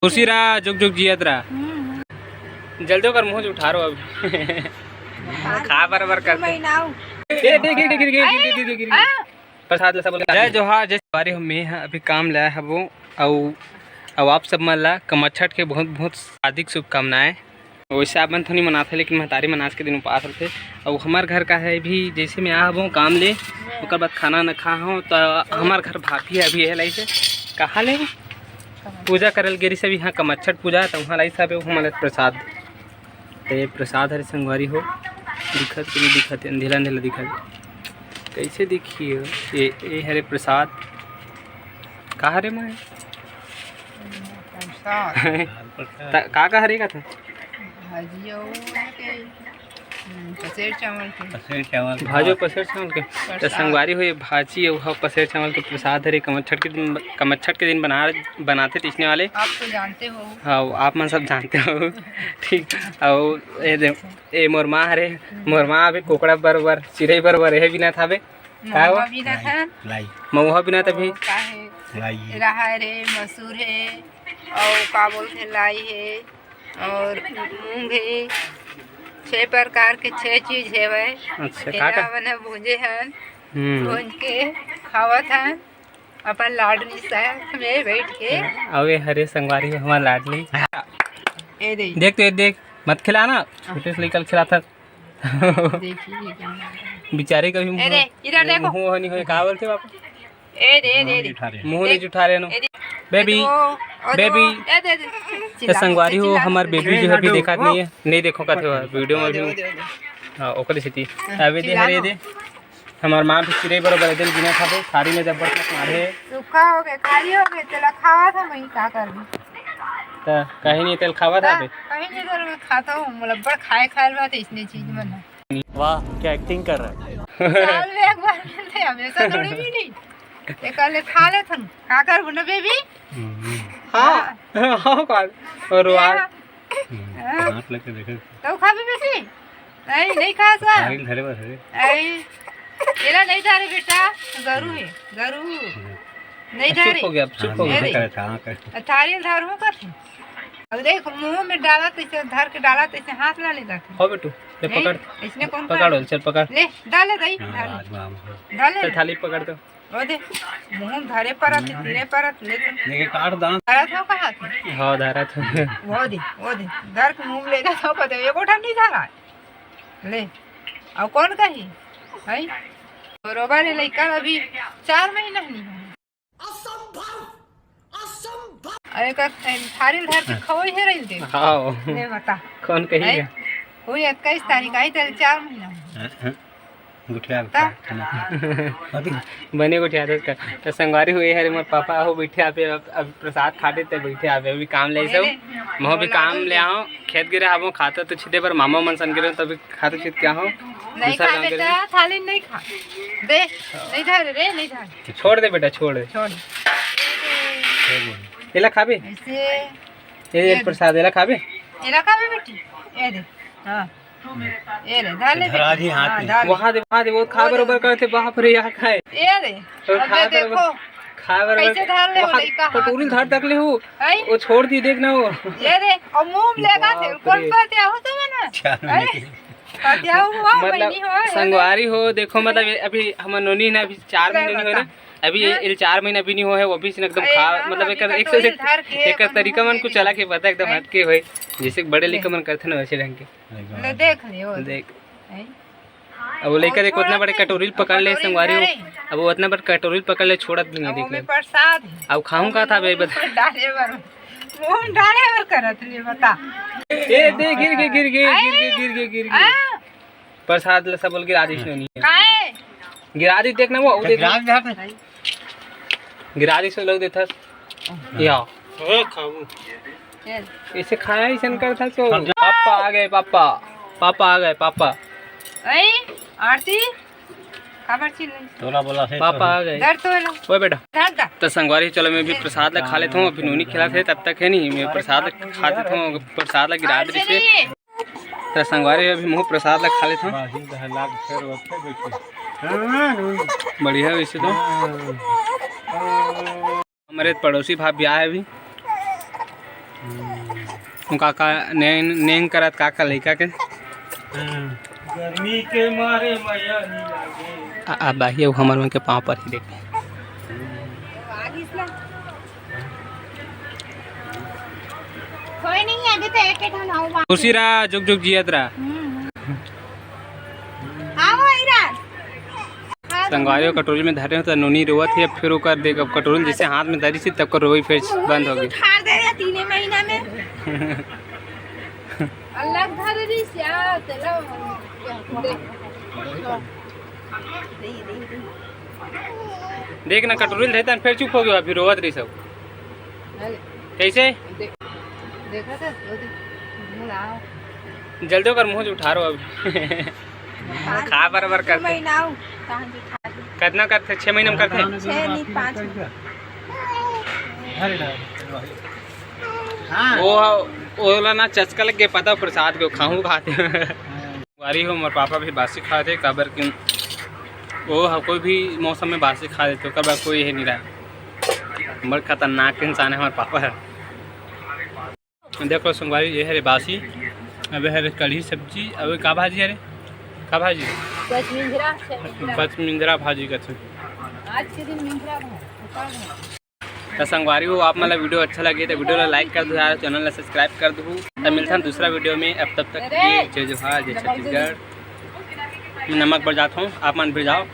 खुशी रहा, जुग जुग जियत रहा। जल्दी कर मुँह उठा रो अभी। खा बराबर कर प्रसाद सब जय जोहार जय सवारी हो मैं अभी काम लाया है वो और आप सब मन ला कमच्छठ के बहुत बहुत हार्दिक शुभकामनाएं। वैसे आप मन थोड़ी मनाते लेकिन महतारी मनास के दिन उपास रहते और हमार घर का है भी जैसे मैं आ हूँ काम ले उसके बाद खाना न खा हूँ तो हमार घर भाभी है अभी है लाई से कहाँ ले पूजा करल गिरी से भी यहाँ कमच्छठ पूजा तो वहाँ लाई सब हमारे प्रसाद तो प्रसाद हरे संगवारी हो दिखत कि नहीं दिखत अंधेला अंधेला दिखत कैसे देखिए ये हरे प्रसाद कहाँ रे मैं का हरे का था भाजो पसेर चावल के तो संगवारी हुई भाजी और पसेर चावल के प्रसाद हरे कमच्छठ के दिन बनाते टीचने वाले आप तो जानते हो। हाँ आप मन सब जानते हो ठीक। और ये मोर माँ हरे मोर माँ अभी कोकड़ा बरबर चिड़ई बरबर यह बिना था बे महुआ बिना तभी रहा रे मसूर है और का बोलते लाई है और मूंग है 6 प्रकार के 6 चीज है वह। अच्छा का बने भूंजे हैं भूंज के खावत हैं अपन लाडली साथ में बैठ के। अवे हरे संगवारी हमारा लाडली देख तो देख मत खिलाना छोटे से लेकर खिलाता बेचारे कभी मुँह नहीं हो कहा बोलते बापा मुँह नहीं जुठा रहे नो बेबी बेबी संगवारी हो हमार बेबी जो है अभी देखा नहीं है नहीं देखो का वीडियो में भी हाँ ओकरी स्थिति अभी दे हरे दे हमार माँ भी चिड़ै बरोबर दिल बिना खाते थारी में जबरदस्त मारे सूखा हो गए खाली हो गए तेल खावा था मैं का कर दी तो कहीं नहीं तेल खावा था कहीं नहीं तो खाता हूँ मुलब्बड़ खाए बात इसने चीज बना। वाह क्या एक्टिंग कर रहा है साल में एक बार मिलते हमेशा थोड़ी भी नहीं ते कल खा ले थन का कर बुना बेबी हां हां कॉल और हाथ लेके देखो तो खा भी बेसी नहीं खा सा धरे बस एला नहीं धारे बेटा गरू है गरू नहीं धारे चुप हो गया चुप हो गया थारी धार हूं कर अब देख मुंह में डाला तो इसे धर के डाला तो इसे हाथ ला लेता हो बेटू ले पकड़ इसने कौन पकड़ चल पकड़ ले डाले दई डाले थाली पकड़ दो ओ दे मुंह धरे परत धीरे परत ले काट दाना धरा था कहां था हां धरा था वो दे धर के मुंह ले जा तो पता ये कोठा नहीं धरा ले और कौन कही भाई बरोबर है लड़का अभी 4 महीना नहीं असंभव अरे कर थारी धर के खवई है रही दे हां ले बता कौन कही कोई 21 तारीख आई तो 4 महीना गुठिया बने गुठिया तो संगवारी हुए है मोर पापा हो बैठे आप अभी प्रसाद खाते थे बैठे आप अभी काम ले सब मैं भी काम ले आओ खेत गिरे आवो खाता तो छिदे पर मामा मन सन गिरे तभी खाते छिद क्या हो नहीं खा बेटा थाली नहीं खा दे नहीं धर रे नहीं धर छोड़ दे बेटा छोड़ एला खाबे ऐसे ये प्रसाद एला खाबे बेटी ये दे हां ये ले डाले वहां दे वो खा बरोबर करते बाप रे यहाँ खाए ये रे अब देखो खा बरोबर कैसे धार ले लइका कटोरी धर तक ले हो वो छोड़ दी देखना वो ये रे और मुंह लेगा थे कौन पाते हो तो ना पाते हुआ मतलब संगवारी हो देखो मतलब अभी हम नोनी ना अभी 4 महीने नहीं हो ना अभी ये 4 महीना भी नहीं हो है वो भी एकदम खा मतलब एक तरीका मन कुछ चला के पता एकदम हटके होए जैसे बड़े लेकर मन करते ना वैसे ढंग के देख लियो देख अब वो लेकर एक उतना बड़े कटोरी पकड़ ले संगवारी हो अब वो उतना बड़ा कटोरी पकड़ ले छोड़त नहीं देख ले प्रसाद अब खाऊं का था बे बता डाले बर करत ले बता ए दे गिर प्रसाद ल सब बोल गिरा दी नहीं काहे गिरा दी देखना वो गिरा दी से लोग देता या खाऊ इसे खाया ही शंकर था तो पापा आ गए पापा आ गए पापा आरती खबर चल तोला बोला से पापा आ गए डर तो लो ओए बेटा तो संगवारी चलो मैं भी प्रसाद ला खा लेता हूँ फिर नूनी खिलाते तब तक है नहीं मैं प्रसाद खा देता हूँ प्रसाद ला गिरा दे से तो संगवारी अभी मुँह प्रसाद ला खा लेता हूँ बढ़िया वैसे तो हमारे पड़ोसी भाभी आए अभी काका नेंग करत काका लइका के गर्मी के मारे मैया नहीं लागे। अब बाही अब हमर मन के पाँव पर ही देखे कोई नहीं है, अभी तो एक एक ठन आओ। खुशी रहा जुग जुग जियत रहा। आओ इरा संगवारी कटोरी में धरे हो तो नोनी रोवत है, फिर वो कर देगा कटोरी जैसे हाथ में धरी थी तब कर रोई फिर बंद हो गई। उठार दे या 3 महीना में अलग धर दी सिया चलो दे देख ना कटोरी रहता फिर चुप हो गया, फिर रोवत रही सब कैसे। देखा था जल्दी कर मुँह उठा रो अभी खा बराबर करते महीना आओ कहां से खा कितना करते 6 महीने में करते 6 नहीं 5 वो वाला ना चस्का लग गया पता प्रसाद को खाऊं खाते वारी हो हमारे पापा भी बासी खाते कबर की वो कोई भी मौसम में बासी खा देते कबर कोई है नहीं रहा। बड़ खतरनाक इंसान है हमारे पापा है। देखो संगवारी ये है रे बासी, अब है रे कढ़ी सब्जी, अब का भाजी है रे का भाजी बस मिंद्रा भाजी का आज के दिन मिंद्रा तो संगवारी हो आप मतलब वीडियो अच्छा लगे तो वीडियो लाइक कर दो यार, चैनल ला सब्सक्राइब कर दो। तब मिलता है दूसरा वीडियो में, अब तब तक ये जय जोहार जय छत्तीसगढ़। मैं नमक बढ़ जाता हूँ, आप मन बढ़ जाओ।